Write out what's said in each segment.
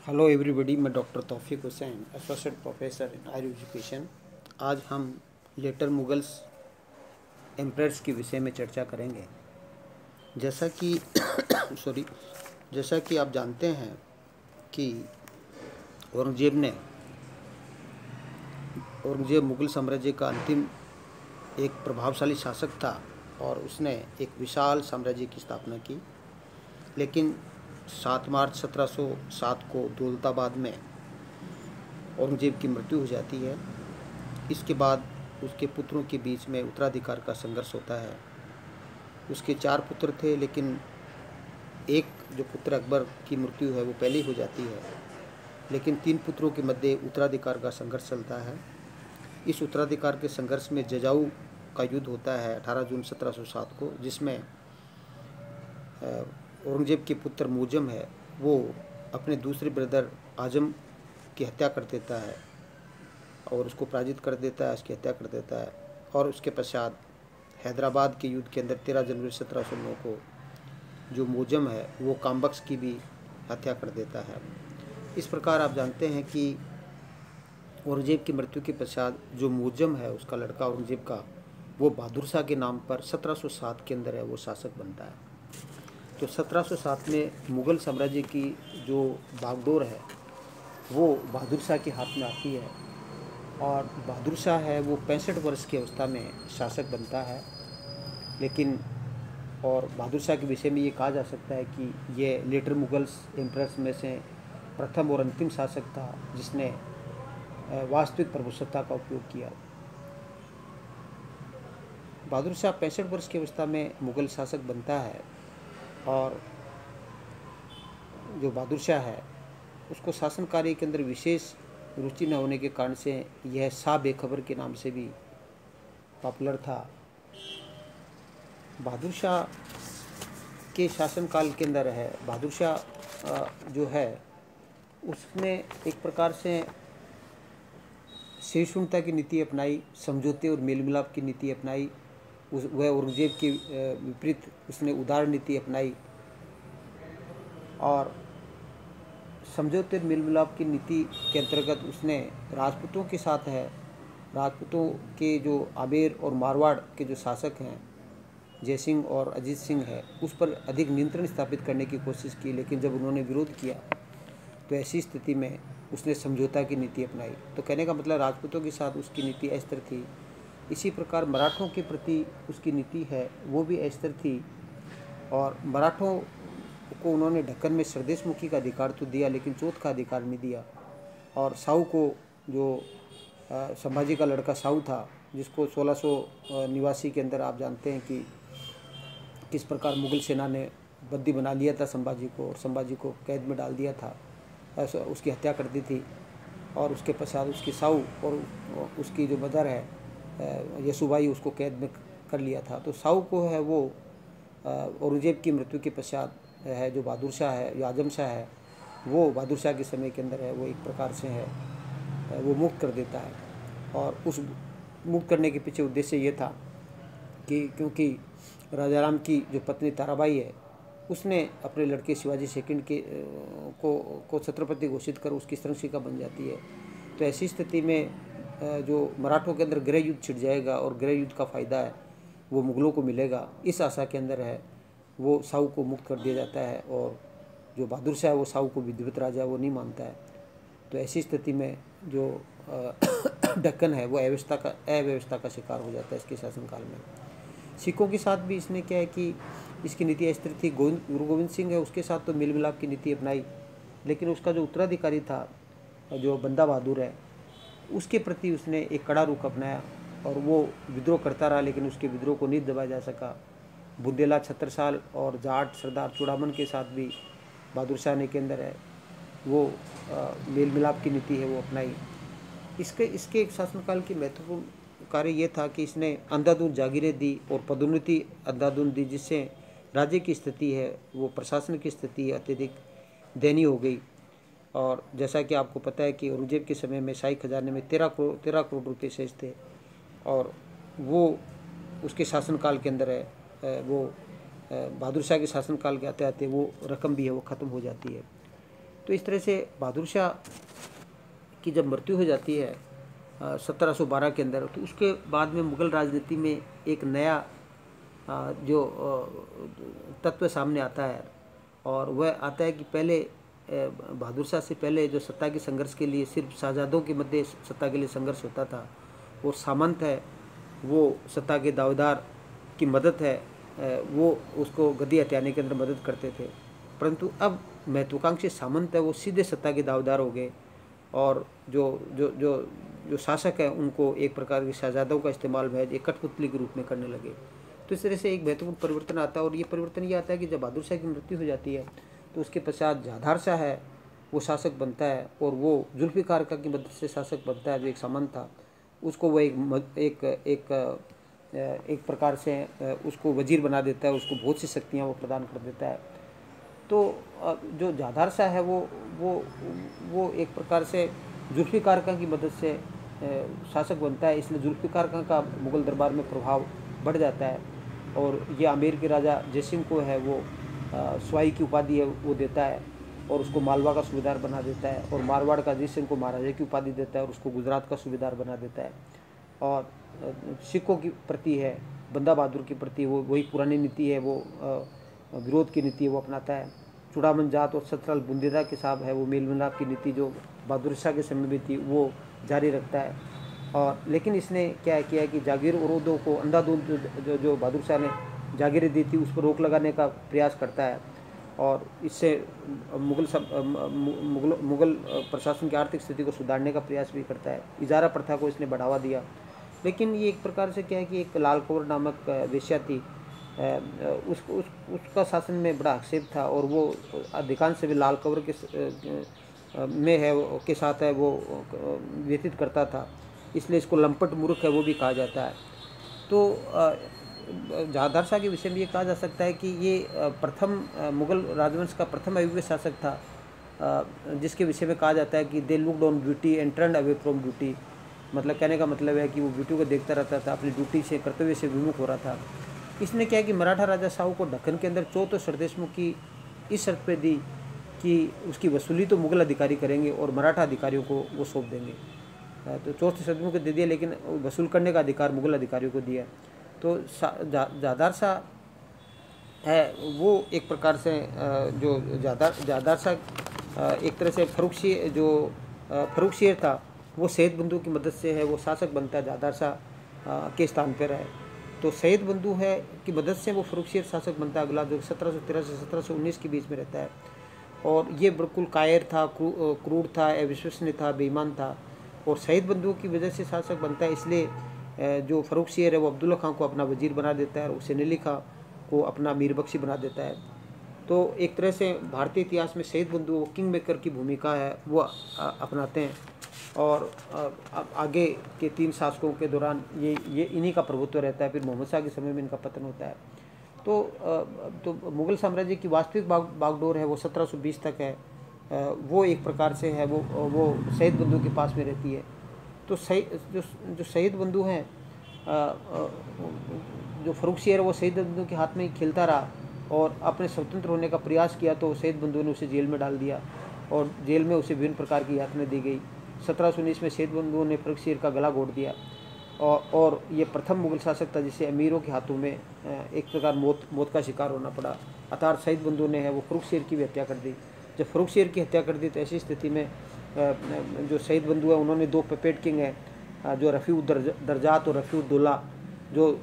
Hello everybody, मैं doctor Taufiq Hussain, associate professor in higher education. आज हम लेटर मुगल्स एम्परर्स के विषय में चर्चा करेंगे। जैसा कि सॉरी जैसा कि आप जानते हैं कि औरंगजेब मुगल साम्राज्य का अंतिम एक प्रभावशाली शासक था और उसने एक विशाल साम्राज्य की स्थापना की। लेकिन 7 मार्च 1707 को दौलताबाद में औरंगजेब की मृत्यु हो जाती है। इसके बाद उसके पुत्रों के बीच में उत्तराधिकार का संघर्ष होता है। उसके 4 पुत्र थे, लेकिन एक जो पुत्र अकबर की मृत्यु है वो पहले ही हो जाती है। लेकिन 3 पुत्रों के मध्य उत्तराधिकार का संघर्ष चलता है। इस उत्तराधिकार के संघर्ष में जजाऊ का युद्ध होता है 18 जून 1707 को, जिसमें औरंगजेब के पुत्र मुअज्जम है वो अपने दूसरे ब्रदर आजम की हत्या कर देता है और उसको पराजित कर देता है, उसकी हत्या कर देता है। और उसके पश्चात हैदराबाद के युद्ध के अंदर 13 जनवरी 1709 को जो मुअज्जम है वो काम्बक्स की भी हत्या कर देता है। इस प्रकार आप जानते हैं कि औरंगजेब की मृत्यु के पश्चात जो मुअज्जम है उसका लड़का औरंगजेब का वो बहादुर शाह के नाम पर 1707 के अंदर है वो शासक बनता है। तो 1707 में मुग़ल साम्राज्य की जो बागडोर है वो बहादुर शाह के हाथ में आती है और बहादुर शाह है वो 65 वर्ष की अवस्था में शासक बनता है। लेकिन और बहादुर शाह के विषय में ये कहा जा सकता है कि ये लेटर मुगल्स एम्परर्स में से प्रथम और अंतिम शासक था जिसने वास्तविक प्रभुसत्ता का उपयोग किया। बहादुर शाह 65 वर्ष की अवस्था में मुग़ल शासक बनता है और जो बहादुर शाह है उसको शासन कार्य के अंदर विशेष रुचि न होने के कारण से यह शाह बेखबर के नाम से भी पॉपुलर था। बहादुर शाह के शासनकाल के अंदर है बहादुर शाह जो है उसने एक प्रकार से सहिष्णुता की नीति अपनाई, समझौते और मेल मिलाप की नीति अपनाई। वह औरंगजेब के विपरीत उसने उदार नीति अपनाई और समझौते और मेल मिलाप की नीति के अंतर्गत उसने राजपूतों के साथ राजपूतों के जो आमेर और मारवाड़ के जो शासक हैं जयसिंह और अजीत सिंह है उस पर अधिक नियंत्रण स्थापित करने की कोशिश की। लेकिन जब उन्होंने विरोध किया तो ऐसी स्थिति में उसने समझौता की नीति अपनाई। तो कहने का मतलब राजपूतों के साथ उसकी नीति अस्थिर थी। इसी प्रकार मराठों के प्रति उसकी नीति है वो भी अस्थिर थी और मराठों को उन्होंने ढक्कन में सरदेशमुखी का अधिकार तो दिया लेकिन चौथ का अधिकार नहीं दिया। और साहू को जो संभाजी का लड़का साहू था जिसको 1689 के अंदर आप जानते हैं कि किस प्रकार मुग़ल सेना ने बंदी बना लिया था संभाजी को और संभाजी को कैद में डाल दिया था, ऐसा उसकी हत्या कर दी थी। और उसके पश्चात उसकी साहू और उसकी जो मदर है यसुबाई उसको कैद में कर लिया था। तो साहू को है वो औरंगजेब की मृत्यु के पश्चात है जो बहादुर शाह है या आजम शाह है वो बहादुर शाह के समय के अंदर है वो एक प्रकार से है वो मुक्त कर देता है। और उस मुक्त करने के पीछे उद्देश्य ये था कि क्योंकि राजाराम की जो पत्नी ताराबाई है उसने अपने लड़के शिवाजी सेकंड के को छत्रपति घोषित कर उसकी संरक्षिका बन जाती है। तो ऐसी स्थिति में जो मराठों के अंदर गृह युद्ध छिड़ जाएगा और गृह युद्ध का फ़ायदा है वो मुग़लों को मिलेगा, इस आशा के अंदर है वो साहू को मुक्त कर दिया जाता है। और जो बहादुर शाह है वो साहू को विधिवत राजा वो नहीं मानता है। तो ऐसी स्थिति में जो दक्कन है वो अव्यवस्था का शिकार हो जाता है इसके शासनकाल में। सिखों के साथ भी इसने क्या है कि इसकी नीति अस्थिर थी। गुरु गोविंद सिंह है उसके साथ तो मेल मिलाप की नीति अपनाई, लेकिन उसका जो उत्तराधिकारी था जो बंदा बहादुर है उसके प्रति उसने एक कड़ा रुख अपनाया और वो विद्रोह करता रहा, लेकिन उसके विद्रोह को नहीं दबाया जा सका। बुंदेला छत्रसाल और जाट सरदार चूड़ामन के साथ भी बहादुर शाह ने के अंदर है वो मेल मिलाप की नीति है वो अपनाई। इसके एक शासनकाल की महत्वपूर्ण कार्य ये था कि इसने अंधाधुंध जागीरें दी और पदोन्नति अंधाधुंध दी, जिससे राज्य की स्थिति है वो प्रशासन की स्थिति अत्यधिक दयनीय हो गई। और जैसा कि आपको पता है कि औरंगजेब के समय में शाही खजाने में 13 करोड़ रुपये शेष थे और वो उसके शासनकाल के अंदर है वो बहादुर शाह के शासनकाल के आते आते वो रकम भी है वो ख़त्म हो जाती है। तो इस तरह से बहादुर शाह की जब मृत्यु हो जाती है 1712 के अंदर, तो उसके बाद में मुग़ल राजनीति में एक नया जो तत्व सामने आता है, और वह आता है कि पहले बहादुर शाह से पहले जो सत्ता के संघर्ष के लिए सिर्फ शहजादों के मध्य सत्ता के लिए संघर्ष होता था, और सामंत है वो सत्ता के दावेदार की मदद है, वो उसको गद्दी हथियाने के अंदर मदद करते थे। परंतु अब महत्वाकांक्षी सामंत है वो सीधे सत्ता के दावेदार हो गए, और जो जो जो जो शासक है उनको एक प्रकार के शहजादों का इस्तेमाल महज एक कठपुतली के रूप में करने लगे। तो इस तरह से एक महत्वपूर्ण परिवर्तन आता है, और ये परिवर्तन ये आता है कि जब बहादुर शाह की मृत्यु हो जाती है तो उसके पश्चात जहादार शाह है वो शासक बनता है, और वो जुल्फ़िकार खां की मदद से शासक बनता है जो एक सामंत था। उसको वो एक प्रकार से उसको वजीर बना देता है, उसको बहुत सी शक्तियाँ वो प्रदान कर देता है। तो जो जहादार शाह है वो एक प्रकार से जुल्फ़िकार खां की मदद से शासक बनता है, इसलिए जुल्फ़िकार खां का मुग़ल दरबार में प्रभाव बढ़ जाता है, और ये आमेर के राजा जयसिंह को है वो स्वाई की उपाधि है वो देता है, और उसको मालवा का सूबेदार बना देता है, और मारवाड़ का अजीत सिंह को महाराजा की उपाधि देता है, और उसको गुजरात का सूबेदार बना देता है। और सिखों की प्रति है, बंदा बहादुर की प्रति वो वही पुरानी नीति है, वो विरोध की नीति वो अपनाता है। चूड़ामन जात और सतराल बुंदेदा के साहब है वो मेल मिलाप की नीति जो बहादुर शाह के समय में थी वो जारी रखता है। और लेकिन इसने क्या किया है कि जागीर उरोदों को अंधाधुंध जो बहादुर शाह ने जागीरें दी थी उस पर रोक लगाने का प्रयास करता है, और इससे मुग़ल प्रशासन की आर्थिक स्थिति को सुधारने का प्रयास भी करता है। इजारा प्रथा को इसने बढ़ावा दिया। लेकिन ये एक प्रकार से क्या है कि एक लाल कौर नामक वेश्या थी, उसका शासन में बड़ा हस्तक्षेप था, और वो अधिकांश भी लाल कौर के साथ है वो व्यतीत करता था, इसलिए इसको लंपट मूर्ख है वो भी कहा जाता है। तो जहादार शाह के विषय में ये कहा जा सकता है कि ये प्रथम मुग़ल राजवंश का प्रथम अयोग्य शासक था, जिसके विषय में कहा जाता है कि they looked on duty and turned away from duty. मतलब कहने का मतलब है कि वो ड्यूटी को देखता रहता था, अपनी ड्यूटी से कर्तव्य से विमुख हो रहा था। इसने क्या है कि मराठा राजा शाहू को दक्कन के अंदर चौथे सरदेशमुख की इस शर्त पे दी कि उसकी वसूली तो मुग़ल अधिकारी करेंगे और मराठा अधिकारियों को वो सौंप देंगे। तो चौथे सरदेशमुख को दे दिया, लेकिन वसूल करने का अधिकार मुग़ल अधिकारियों को दिया। तो जहादार शाह है वो एक प्रकार से जो जहादार शाह एक तरह से फर्रुख शेर था वो सैयद बंधु की मदद से है वो शासक बनता है, जहादार शाह के स्थान पर है। तो सैयद बंधु है की मदद से वो फर्रुख शेर शासक बनता है अगला, जो 1713 से 1719 के बीच में रहता है। और ये बिल्कुल कायर था, क्रूर था, अविश्वसनीय था, बेईमान था, और सैयद बंधु की वजह से शासक बनता है। इसलिए जो फर्रुख शेर है वो अब्दुल्ला खां को अपना वजीर बना देता है, और हुसैन अली खां को अपना मीर बख्शी बना देता है। तो एक तरह से भारतीय इतिहास में सैयद बंधु किंग मेकर की भूमिका है वो अपनाते हैं, और आगे के 3 शासकों के दौरान ये इन्हीं का प्रभुत्व रहता है। फिर मोहम्मद शाह के समय में इनका पतन होता है। तो मुग़ल साम्राज्य की वास्तविक बागडोर है वो 1720 तक है, वो एक प्रकार से है वो सैयद बंधु के पास में रहती है। तो जो सैयद बंधु हैं, जो फर्रुख शेर है वो सैयद बंधु के हाथ में ही खेलता रहा, और अपने स्वतंत्र होने का प्रयास किया तो सैयद बंधु ने उसे जेल में डाल दिया, और जेल में उसे विभिन्न प्रकार की यातनाएं दी गई। 1719 में सैयद बंधु ने फर्रुख शेर का गला घोट दिया, और ये प्रथम मुग़ल शासक था जिसे अमीरों के हाथों में एक प्रकार मौत का शिकार होना पड़ा। अर्थात सैयद बंधु ने है वो फर्रुख शेर की भी हत्या कर दी। जब फर्रुख शेर की हत्या कर दी तो ऐसी स्थिति में जो सैयद बंधु है उन्होंने 2 पपेट किंग हैं, जो रफ़ी दर्जात और रफ़ी उद्दौला, जो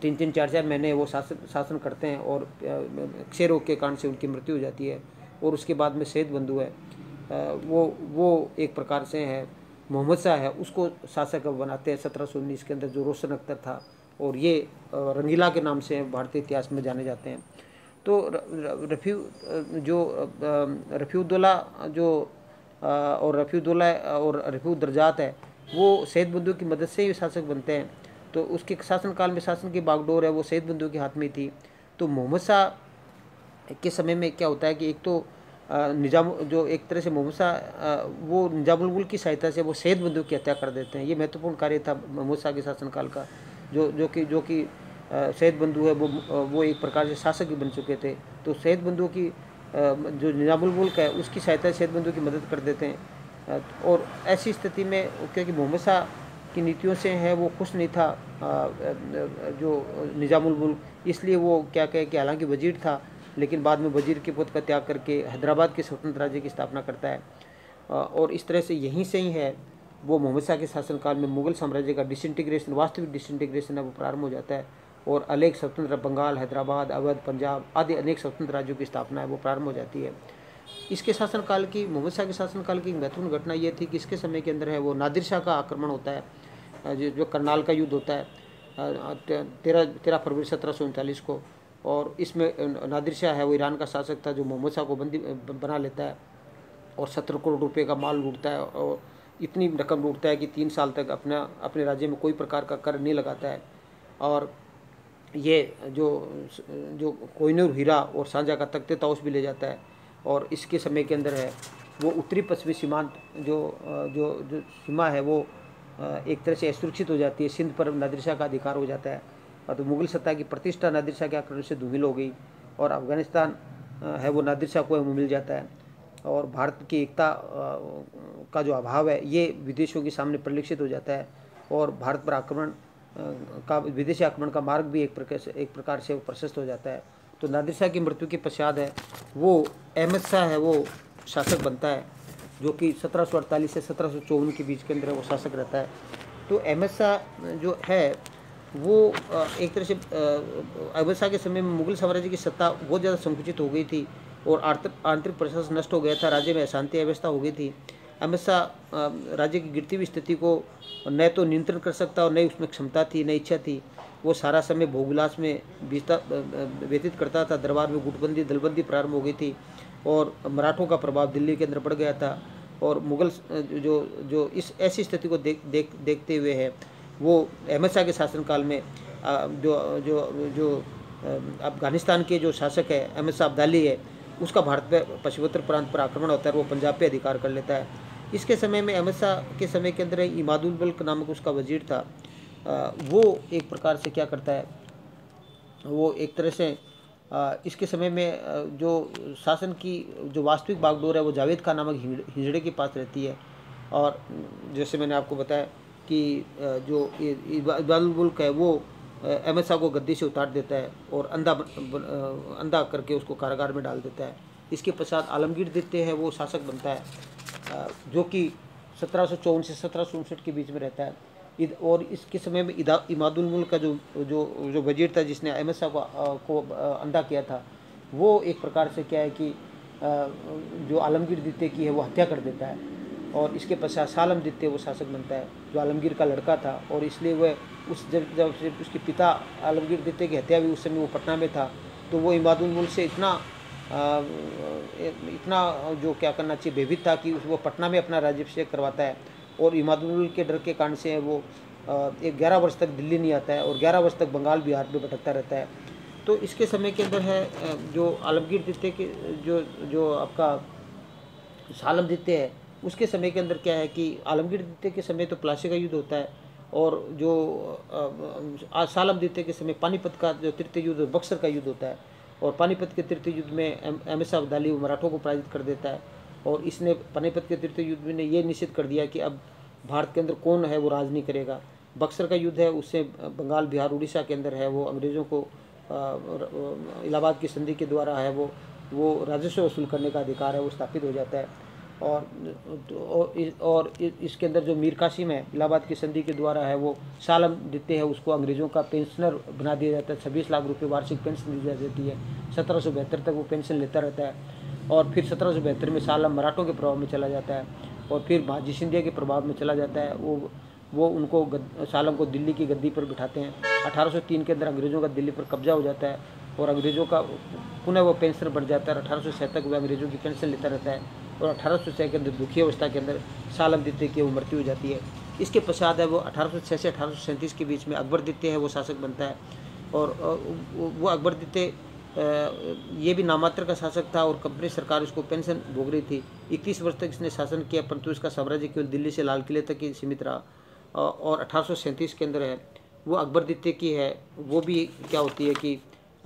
3-3, 4-4 महीने वो शासन करते हैं, और क्षय रोग के कारण से उनकी मृत्यु हो जाती है। और उसके बाद में सैयद बंधु है वो एक प्रकार से है मोहम्मद शाह है उसको शासक बनाते हैं 1719 के अंदर, जो रोशन अख्तर था, और ये रंगीला के नाम से भारतीय इतिहास में जाने जाते हैं। तो रफ़ीउद्दौला और रफ़ीउद्दर्जात है वो सैयद बंधु की मदद से ही शासक बनते हैं। तो उसके शासनकाल में शासन की बागडोर है वो सैयद बंधु के हाथ में थी। तो मोहम्मद शाह के समय में क्या होता है कि एक तो निजाम जो एक तरह से मोहम्मद शाह वो निजामुल मुल्क की सहायता से वो सैयद बंधु की हत्या कर देते हैं। ये महत्वपूर्ण कार्य था मोहम्मद शाह के शासनकाल का, जो कि सैयद बंधु है वो एक प्रकार से शासक भी बन चुके थे। तो सैयद बंधु की जो निज़ामुल मुल्क है उसकी सहायता से सेहतमंदों की मदद कर देते हैं। और ऐसी स्थिति में क्योंकि मोहम्मद शाह की नीतियों से है वो खुश नहीं था जो निज़ामुल मुल्क, इसलिए वो क्या कहे कि हालांकि वजीर था लेकिन बाद में वजीर के पद का त्याग करके हैदराबाद के स्वतंत्र राज्य की स्थापना करता है। और इस तरह से यहीं से ही है वो मोहम्मद शाह के शासनकाल में मुगल साम्राज्य का डिसइंटीग्रेशन, वास्तविक डिसइंटीग्रेशन है वो प्रारंभ हो जाता है और अनेक स्वतंत्र बंगाल, हैदराबाद, अवध, पंजाब आदि अनेक स्वतंत्र राज्यों की स्थापना है वो प्रारंभ हो जाती है। इसके शासनकाल की, मोहम्मद शाह के शासनकाल की महत्वपूर्ण घटना ये थी कि इसके समय के अंदर है वो नादिर शाह का आक्रमण होता है, जो करनाल का युद्ध होता है 13 फरवरी 1739 को। और इसमें नादिर शाह है वो ईरान का शासक था जो मोहम्मद शाह को बंदी बना लेता है और 17 करोड़ रुपए का माल लूटता है और इतनी रकम लूटता है कि 3 साल तक अपने राज्य में कोई प्रकार का कर नहीं लगाता है। और ये जो कोहिनूर हीरा और सांझा का तख्ते ताउस भी ले जाता है। और इसके समय के अंदर है वो उत्तरी पश्चिमी सीमांत जो सीमा है वो एक तरह से असुरक्षित हो जाती है। सिंध पर नादिर शाह का अधिकार हो जाता है और तो मुगल सत्ता की प्रतिष्ठा नादिर शाह के आक्रमण से धूमिल हो गई और अफगानिस्तान है वो नादिर शाह को मिल जाता है। और भारत की एकता का जो अभाव है ये विदेशों के सामने परिलक्षित हो जाता है और भारत पर आक्रमण का, विदेशी आक्रमण का मार्ग भी एक प्रकार से प्रशस्त हो जाता है। तो नादिर शाह की मृत्यु के पश्चात है वो अहमद शाह है वो शासक बनता है, जो कि 1748 से 1754 के बीच के अंदर वो शासक रहता है। तो अहमद शाह जो है वो एक तरह से अहमद शाह के समय में मुगल साम्राज्य की सत्ता बहुत ज़्यादा संकुचित हो गई थी और आंतरिक प्रशासन नष्ट हो गया था, राज्य में अशांति अव्यवस्था हो गई थी। अहमद शाह राज्य की गिरती हुई स्थिति को न तो नियंत्रण कर सकता और न उसमें क्षमता थी, न इच्छा थी। वो सारा समय भोगविलास में व्यतीत करता था। दरबार में गुटबंदी, दलबंदी प्रारंभ हो गई थी और मराठों का प्रभाव दिल्ली के अंदर बढ़ गया था। और मुगल जो इस ऐसी स्थिति को देखते हुए है वो अहमद शाह के शासनकाल में जो अफगानिस्तान के जो शासक है अहमद शाह अब्दाली है, उसका भारत पे पश्चिमोत्तर प्रांत पर आक्रमण होता है और वो पंजाब पे अधिकार कर लेता है। इसके समय में अहमद शाह के समय के अंदर इमादुल मुल्क नामक उसका वजीर था। वो एक प्रकार से क्या करता है, वो एक तरह से इसके समय में जो शासन की जो वास्तविक बागडोर है वो जावेद खान नामक हिजड़े के पास रहती है। और जैसे मैंने आपको बताया कि जो इबादुल मुल्क है वो अहमद शाह को गद्दी से उतार देता है और अंधा करके उसको कारागार में डाल देता है। इसके पश्चात आलमगीर द्वितीय है वो शासक बनता है, जो कि 1754 से 1759 के बीच में रहता है। और इसके समय में इमादुल मुल्क का जो वजीर था जिसने अहमद शाह को अंधा किया था, वो एक प्रकार से क्या है कि जो आलमगीर द्वितीय की है वो हत्या कर देता है। और इसके पश्चात सालम द्वितीय वो शासक बनता है जो आलमगीर का लड़का था। और इसलिए वह जब उसके पिता आलमगीर द्वितीय की हत्या हुई उस समय वो पटना में था, तो वो इमादुल मुल्क से इतना जो क्या करना चाहिए भयभीत था कि वो पटना में अपना राज्याभिषेक करवाता है। और इमादुल मुल्क के डर के कारण से वो 11 वर्ष तक दिल्ली नहीं आता है और 11 वर्ष तक बंगाल बिहार में भटकता रहता है। तो इसके समय के अंदर है जो आलमगीर द्वितीय के जो आपका सालम द्वितीय है उसके समय के अंदर क्या है कि आलमगीर द्वितीय के समय तो प्लासी का युद्ध होता है और जो सालम द्वितीय के समय पानीपत का जो तृतीय युद्ध बक्सर का युद्ध होता है। और पानीपत के तृतीय युद्ध में अहमद शाह अब्दाली मराठों को पराजित कर देता है और इसने पानीपत के तृतीय युद्ध में ये निश्चित कर दिया कि अब भारत के अंदर कौन है वो राज नहीं करेगा। बक्सर का युद्ध है उससे बंगाल बिहार उड़ीसा के अंदर है वो अंग्रेज़ों को इलाहाबाद की संधि के द्वारा है वो राजस्व वसूल करने का अधिकार है वो स्थापित हो जाता है। और इसके अंदर जो मीर कासिम है इलाहाबाद की संधि के द्वारा है वो सालम द्वितीय है उसको अंग्रेज़ों का पेंशनर बना दिया जाता है। 26 लाख रुपए वार्षिक पेंशन दी जाती है। 1772 तक वो पेंशन लेता रहता है और फिर 1772 में सालम मराठों के प्रभाव में चला जाता है और फिर महाजी सिंधिया के प्रभाव में चला जाता है। वो उनको सालम को दिल्ली की गद्दी पर बिठाते हैं। 1803 के अंदर अंग्रेज़ों का दिल्ली पर कब्जा हो जाता है और अंग्रेज़ों का पुनः वो पेंशन बढ़ जाता है। 1806 तक वह अंग्रेज़ों की पेंशन लेता रहता है और 1806 के अंदर दुखी अवस्था के अंदर सालम द्वितीय की वो मृत्यु हो जाती है। इसके पश्चात है वो 1806 से 1837 के बीच में अकबर द्वितीय है वो शासक बनता है। और वो अकबर द्वितीय ये भी नामात्र का शासक था और कंपनी सरकार उसको पेंशन भोग रही थी। 21 वर्ष तक इसने शासन किया परंतु इसका साम्राज्य केवल दिल्ली से लाल किले तक ही सीमित रहा। और 1837 के अंदर है वो अकबर द्वितीय की है वो भी क्या होती है कि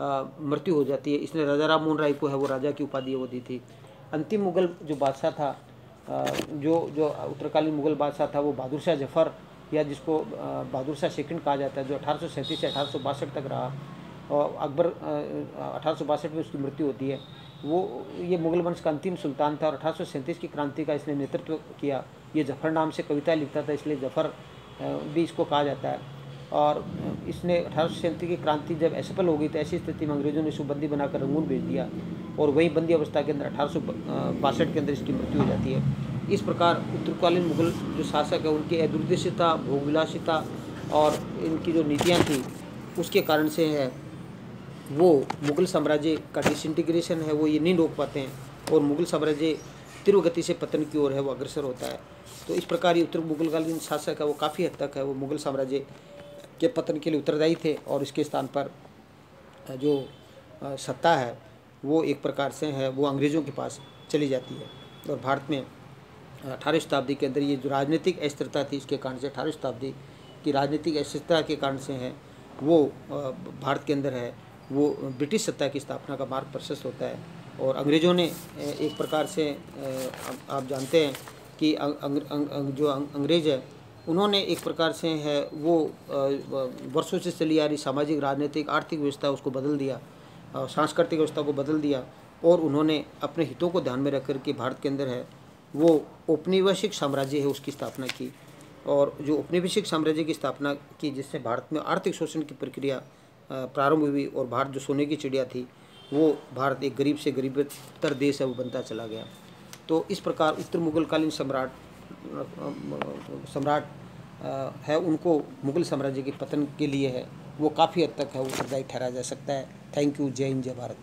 मृत्यु हो जाती है। इसने राजा राम मोहन राय को है वो राजा की उपाधि वो दी थी। अंतिम मुग़ल जो बादशाह था, जो उत्तरकालीन मुग़ल बादशाह था, वो बहादुर शाह जफ़र, या जिसको बहादुर शाह सेकंड कहा जाता है, जो 1837 से 1862 तक रहा, और अकबर 1862 में उसकी मृत्यु होती है। वो ये मुग़ल वंश का अंतिम सुल्तान था और 1837 की क्रांति का इसने नेतृत्व किया। ये जफ़र नाम से कविता लिखता था, इसलिए जफ़र भी इसको कहा जाता है। और इसने 1837 की क्रांति जब असफल हो गई तो ऐसी स्थिति में अंग्रेज़ों ने इसको बंदी बनाकर रंगून भेज दिया, और वही बंदी अवस्था के अंदर 1862 के अंदर इसकी मृत्यु हो जाती है। इस प्रकार उत्तरकालीन मुग़ल जो शासक है उनकी अदूरदर्शिता, भोगविलासिता और इनकी जो नीतियाँ थी उसके कारण से है वो मुग़ल साम्राज्य का डिसइंटीग्रेशन है वो ये नहीं रोक पाते हैं, और मुग़ल साम्राज्य तीव्र गति से पतन की ओर है वो अग्रसर होता है। तो इस प्रकार ये उत्तर मुग़लकालीन शासक है वो काफ़ी हद तक है वो मुग़ल साम्राज्य के पतन के लिए उत्तरदायी थे, और इसके स्थान पर जो सत्ता है वो एक प्रकार से है वो अंग्रेज़ों के पास चली जाती है। और भारत में 18वीं शताब्दी के अंदर ये जो राजनीतिक अस्थिरता थी, इसके कारण से 18वीं शताब्दी की राजनीतिक अस्थिरता के कारण से है वो भारत के अंदर है वो ब्रिटिश सत्ता की स्थापना का मार्ग प्रशस्त होता है। और अंग्रेज़ों ने एक प्रकार से आप जानते हैं कि जो अंग्रेज़ है उन्होंने एक प्रकार से है वो वर्षों से चली आ रही सामाजिक, राजनीतिक, आर्थिक व्यवस्था उसको बदल दिया, सांस्कृतिक व्यवस्था को बदल दिया, और उन्होंने अपने हितों को ध्यान में रख कर के भारत के अंदर है वो औपनिवेशिक साम्राज्य है उसकी स्थापना की। और जो औपनिवेशिक साम्राज्य की स्थापना की जिससे भारत में आर्थिक शोषण की प्रक्रिया प्रारंभ हुई, और भारत जो सोने की चिड़िया थी वो भारत एक गरीब से गरीबतर देश है वो बनता चला गया। तो इस प्रकार उत्तर मुग़लकालीन सम्राट है उनको मुग़ल साम्राज्य के पतन के लिए है वो काफ़ी हद तक है उत्तरदायी ठहराया जा सकता है। Thank you. जय हिंद, जय भारत।